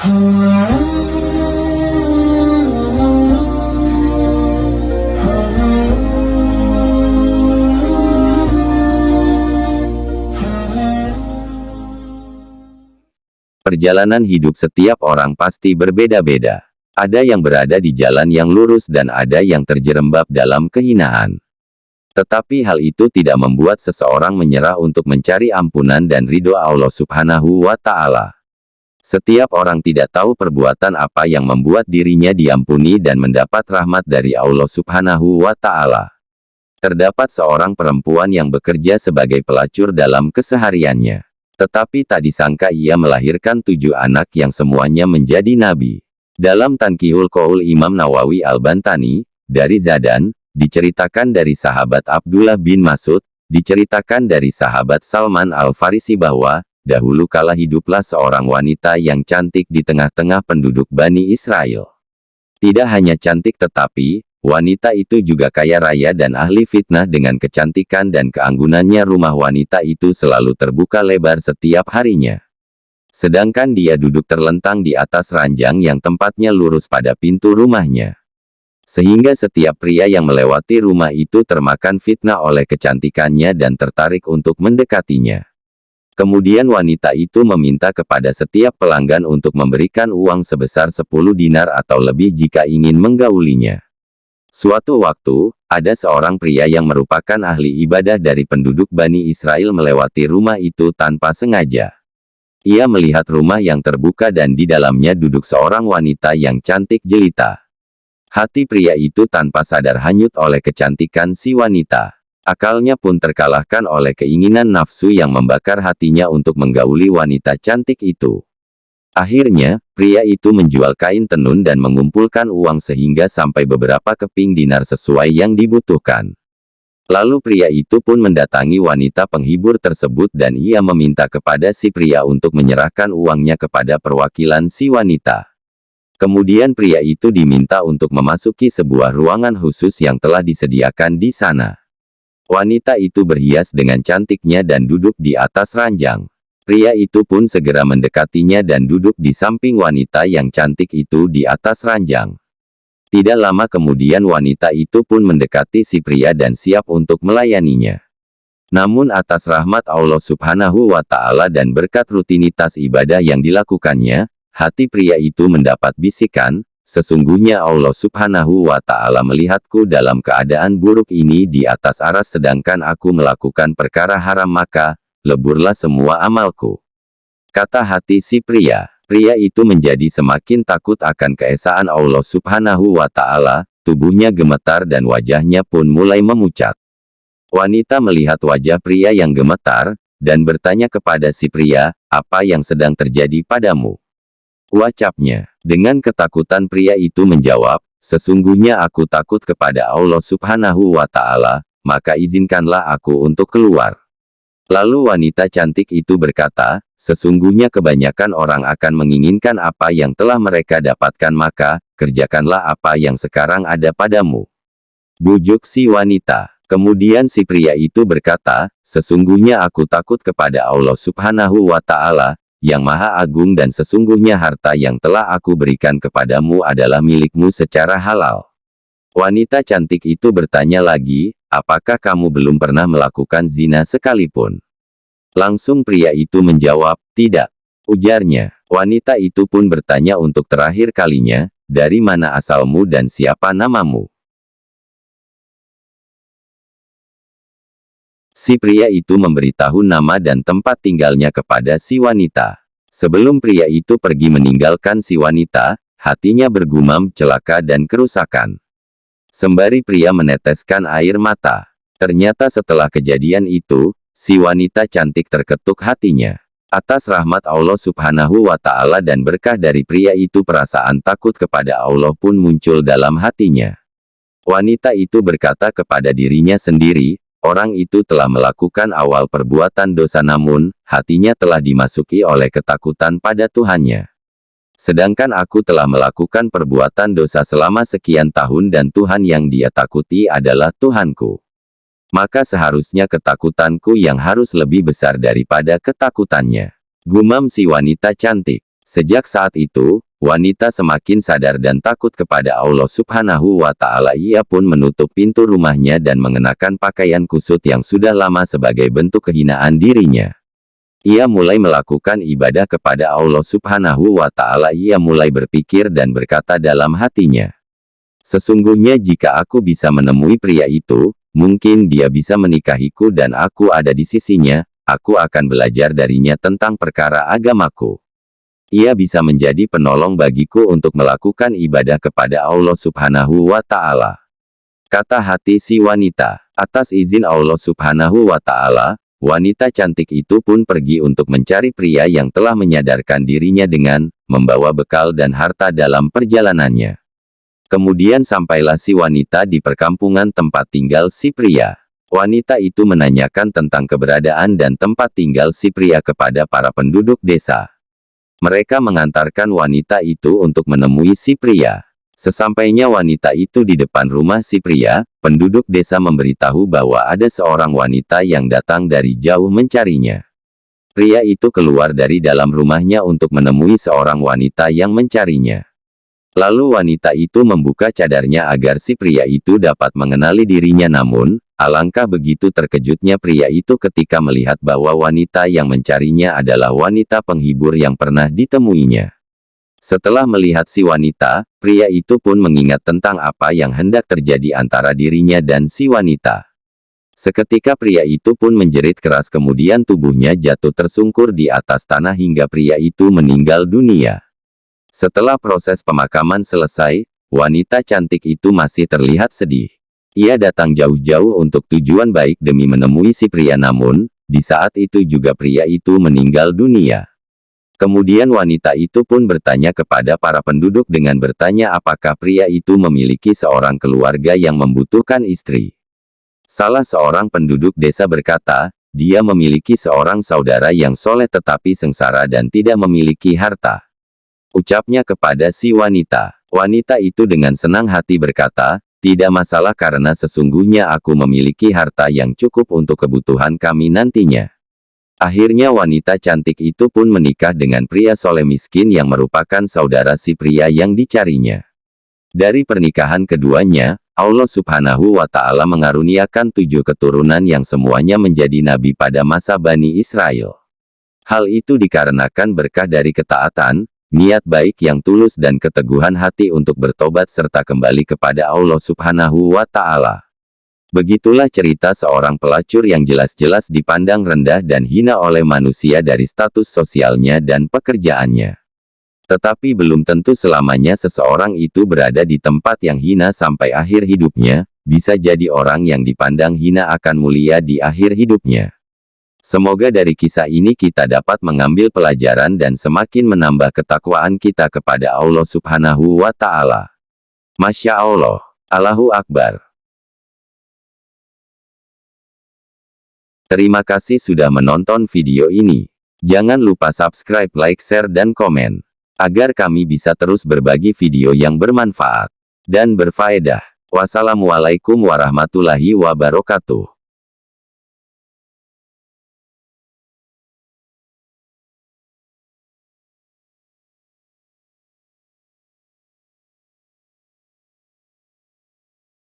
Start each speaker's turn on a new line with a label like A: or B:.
A: Perjalanan hidup setiap orang pasti berbeda-beda. Ada yang berada di jalan yang lurus dan ada yang terjerembab dalam kehinaan. Tetapi hal itu tidak membuat seseorang menyerah untuk mencari ampunan dan ridho Allah Subhanahu wa Ta'ala. Setiap orang tidak tahu perbuatan apa yang membuat dirinya diampuni dan mendapat rahmat dari Allah Subhanahu wa Ta'ala. Terdapat seorang perempuan yang bekerja sebagai pelacur dalam kesehariannya. Tetapi tak disangka ia melahirkan 7 anak yang semuanya menjadi nabi. Dalam Tanqihul Qaul Imam Nawawi Al-Bantani, dari Zadan, diceritakan dari sahabat Abdullah bin Mas'ud, diceritakan dari sahabat Salman Al-Farisi bahwa, dahulu kala hiduplah seorang wanita yang cantik di tengah-tengah penduduk Bani Israel. Tidak hanya cantik tetapi, wanita itu juga kaya raya dan ahli fitnah dengan kecantikan dan keanggunannya rumah wanita itu selalu terbuka lebar setiap harinya. Sedangkan dia duduk terlentang di atas ranjang yang tempatnya lurus pada pintu rumahnya. Sehingga setiap pria yang melewati rumah itu termakan fitnah oleh kecantikannya dan tertarik untuk mendekatinya. Kemudian wanita itu meminta kepada setiap pelanggan untuk memberikan uang sebesar 10 dinar atau lebih jika ingin menggaulinya. Suatu waktu, ada seorang pria yang merupakan ahli ibadah dari penduduk Bani Israel melewati rumah itu tanpa sengaja. Ia melihat rumah yang terbuka dan di dalamnya duduk seorang wanita yang cantik jelita. Hati pria itu tanpa sadar hanyut oleh kecantikan si wanita. Akalnya pun terkalahkan oleh keinginan nafsu yang membakar hatinya untuk menggauli wanita cantik itu. Akhirnya, pria itu menjual kain tenun dan mengumpulkan uang sehingga sampai beberapa keping dinar sesuai yang dibutuhkan. Lalu pria itu pun mendatangi wanita penghibur tersebut dan ia meminta kepada si pria untuk menyerahkan uangnya kepada perwakilan si wanita. Kemudian pria itu diminta untuk memasuki sebuah ruangan khusus yang telah disediakan di sana. Wanita itu berhias dengan cantiknya dan duduk di atas ranjang. Pria itu pun segera mendekatinya dan duduk di samping wanita yang cantik itu di atas ranjang. Tidak lama kemudian wanita itu pun mendekati si pria dan siap untuk melayaninya. Namun atas rahmat Allah Subhanahu wa Ta'ala dan berkat rutinitas ibadah yang dilakukannya, hati pria itu mendapat bisikan, sesungguhnya Allah Subhanahu wa Ta'ala melihatku dalam keadaan buruk ini di atas aras sedangkan aku melakukan perkara haram maka, leburlah semua amalku. Kata hati si pria. Pria itu menjadi semakin takut akan keesaan Allah Subhanahu wa Ta'ala, tubuhnya gemetar dan wajahnya pun mulai memucat. Wanita melihat wajah pria yang gemetar, dan bertanya kepada si pria, apa yang sedang terjadi padamu? Ucapnya. Dengan ketakutan pria itu menjawab, sesungguhnya aku takut kepada Allah Subhanahu wa Ta'ala, maka izinkanlah aku untuk keluar. Lalu wanita cantik itu berkata, sesungguhnya kebanyakan orang akan menginginkan apa yang telah mereka dapatkan maka, kerjakanlah apa yang sekarang ada padamu. Bujuk si wanita. Kemudian si pria itu berkata, sesungguhnya aku takut kepada Allah Subhanahu wa Ta'ala, yang Maha Agung dan sesungguhnya harta yang telah aku berikan kepadamu adalah milikmu secara halal. Wanita cantik itu bertanya lagi, apakah kamu belum pernah melakukan zina sekalipun? Langsung pria itu menjawab, tidak. Ujarnya. Wanita itu pun bertanya untuk terakhir kalinya, dari mana asalmu dan siapa namamu? Si pria itu memberitahu nama dan tempat tinggalnya kepada si wanita. Sebelum pria itu pergi meninggalkan si wanita, hatinya bergumam celaka dan kerusakan. Sembari pria meneteskan air mata. Ternyata setelah kejadian itu, si wanita cantik terketuk hatinya. Atas rahmat Allah Subhanahu wa Ta'ala dan berkah dari pria itu perasaan takut kepada Allah pun muncul dalam hatinya. Wanita itu berkata kepada dirinya sendiri, orang itu telah melakukan awal perbuatan dosa namun, hatinya telah dimasuki oleh ketakutan pada Tuhannya. Sedangkan aku telah melakukan perbuatan dosa selama sekian tahun dan Tuhan yang dia takuti adalah Tuhanku. Maka seharusnya ketakutanku yang harus lebih besar daripada ketakutannya. Gumam si wanita cantik. Sejak saat itu, wanita semakin sadar dan takut kepada Allah Subhanahu wa Ta'ala. Ia pun menutup pintu rumahnya dan mengenakan pakaian kusut yang sudah lama sebagai bentuk kehinaan dirinya. Ia mulai melakukan ibadah kepada Allah Subhanahu wa Ta'ala. Ia mulai berpikir dan berkata dalam hatinya, sesungguhnya jika aku bisa menemui pria itu, mungkin dia bisa menikahiku dan aku ada di sisinya, aku akan belajar darinya tentang perkara agamaku. Ia bisa menjadi penolong bagiku untuk melakukan ibadah kepada Allah Subhanahu wa Ta'ala. Kata hati si wanita. Atas izin Allah Subhanahu wa Ta'ala, wanita cantik itu pun pergi untuk mencari pria yang telah menyadarkan dirinya dengan membawa bekal dan harta dalam perjalanannya. Kemudian sampailah si wanita di perkampungan tempat tinggal si pria. Wanita itu menanyakan tentang keberadaan dan tempat tinggal si pria kepada para penduduk desa. Mereka mengantarkan wanita itu untuk menemui si pria. Sesampainya wanita itu di depan rumah si pria, penduduk desa memberitahu bahwa ada seorang wanita yang datang dari jauh mencarinya. Pria itu keluar dari dalam rumahnya untuk menemui seorang wanita yang mencarinya. Lalu wanita itu membuka cadarnya agar si pria itu dapat mengenali dirinya, namun alangkah begitu terkejutnya pria itu ketika melihat bahwa wanita yang mencarinya adalah wanita penghibur yang pernah ditemuinya. Setelah melihat si wanita, pria itu pun mengingat tentang apa yang hendak terjadi antara dirinya dan si wanita. Seketika pria itu pun menjerit keras, kemudian tubuhnya jatuh tersungkur di atas tanah hingga pria itu meninggal dunia. Setelah proses pemakaman selesai, wanita cantik itu masih terlihat sedih. Ia datang jauh-jauh untuk tujuan baik demi menemui si pria, namun, di saat itu juga pria itu meninggal dunia. Kemudian wanita itu pun bertanya kepada para penduduk dengan bertanya apakah pria itu memiliki seorang keluarga yang membutuhkan istri. Salah seorang penduduk desa berkata, dia memiliki seorang saudara yang soleh tetapi sengsara dan tidak memiliki harta. Ucapnya kepada si wanita. Wanita itu dengan senang hati berkata, tidak masalah karena sesungguhnya aku memiliki harta yang cukup untuk kebutuhan kami nantinya. Akhirnya wanita cantik itu pun menikah dengan pria soleh miskin yang merupakan saudara si pria yang dicarinya. Dari pernikahan keduanya, Allah Subhanahu wa Ta'ala mengaruniakan 7 keturunan yang semuanya menjadi nabi pada masa Bani Israel. Hal itu dikarenakan berkah dari ketaatan, niat baik yang tulus dan keteguhan hati untuk bertobat serta kembali kepada Allah Subhanahu wa Ta'ala. Begitulah cerita seorang pelacur yang jelas-jelas dipandang rendah dan hina oleh manusia dari status sosialnya dan pekerjaannya. Tetapi belum tentu selamanya seseorang itu berada di tempat yang hina sampai akhir hidupnya, bisa jadi orang yang dipandang hina akan mulia di akhir hidupnya. Semoga dari kisah ini kita dapat mengambil pelajaran dan semakin menambah ketakwaan kita kepada Allah Subhanahu wa Ta'ala. Masya Allah. Allahu Akbar. Terima kasih sudah menonton video ini. Jangan lupa subscribe, like, share, dan komen, agar kami bisa terus berbagi video yang bermanfaat dan berfaedah. Wassalamualaikum warahmatullahi wabarakatuh.